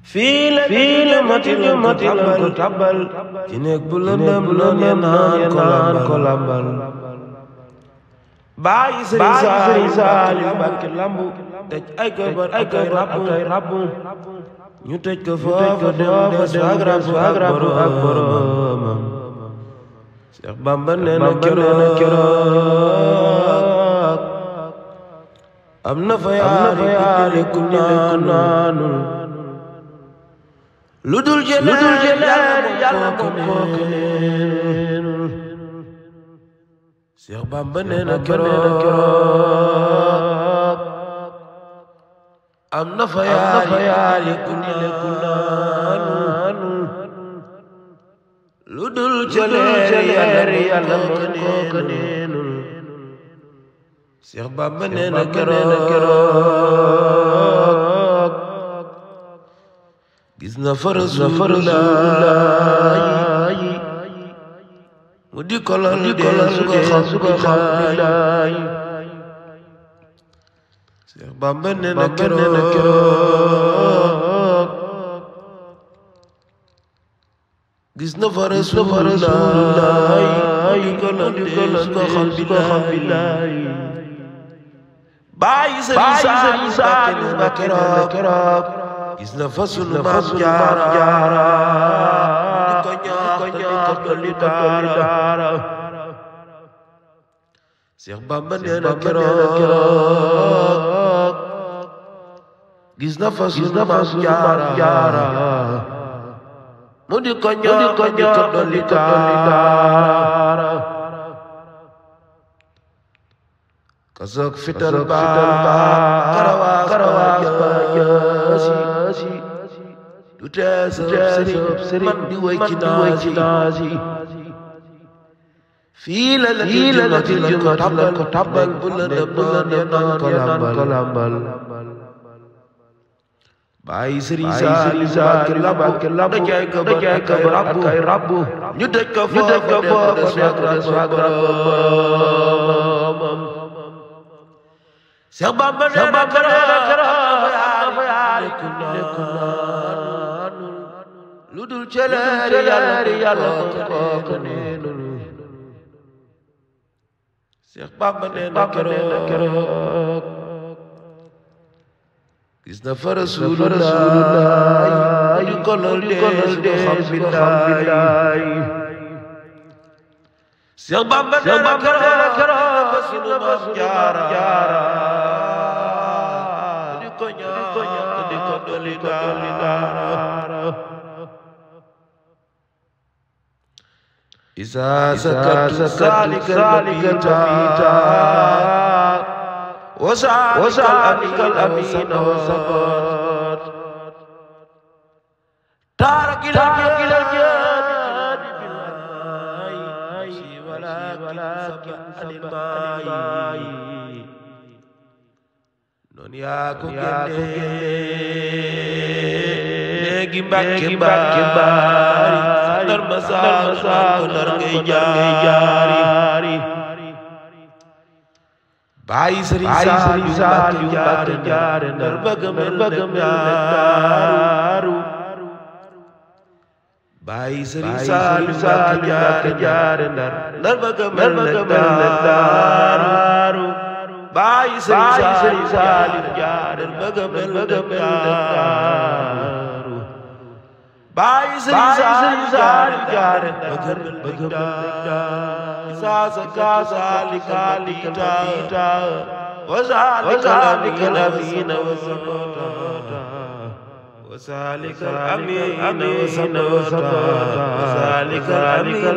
fii la matil ko tabal ci néeg bu lëndëm ya naan ko lambal bàyyi Sëriñ Saaliw Mbàkke lambu tëj ay këbar ak ay rabbu ñu tëj ko foofu dem des ak rabbu ak boromam Seex Bamba nee na keroog am na fa yaari ku naanul lu dul jëlaat yàlla moom kooku neenul Seex Bamba nee na keroog am na fa yaari ku naanul lu dul jëlaat yàlla moom kooku neenul Seex Bamba nee na keroog gis na fa Rasulullah mu di kolal su ko xam billaay Seex Bamba nee na keroog gis na fa Rasulullah mu di kolal su ko xam billaay bàyyi Sëriñ Saaliw Mbàkke keroog gis na fa sunu Maam Jaara di ko ñaax dolli daara Seex Bamba nee na keroog gis na fa sunu Maam Jaara mu di ko ñaax dolli daara kasoog fital ba karawaas ba jaasi du tee sëriñ man di way ci naasi fii la jumatil ko tabal bu la dem naan ko lambal bàyyi Sëriñ Saaliw Mbàkke lambu dajay ko ak ay rabbu ñu tëj ko foofu des ak boromam Seex Bamba nee na keroog yaari ku naanul lu dul celeeri yàlla kooku neenul Seex Bamba nee na keroog gis na fa Rasulullah di kolal de xam billaay Seex Bamba nee na keroog fa sunu Maam Jaara di ko dolli daara isa sakatu salikal mabita wasalikal amina wasabat tarakil jadi billahi walakin sabani non yaa ko génne léegi Mbàkke baari ndar ma ko ndar ngay jaari bàyyi Sëriñ Saaliw Mbàkke jaare ndar bëgg mel daaru bàyyi Sëriñ Saaliw Mbàkke jaare ndar bëgg mel daaru bàyyi Sëriñ Saaliw jaare bëgg mel daaru bàyyi Sëriñ Saaliw jaare bëgg mel daaru sa salika وذلك الأمين وذلك الأمين وذلك الأمين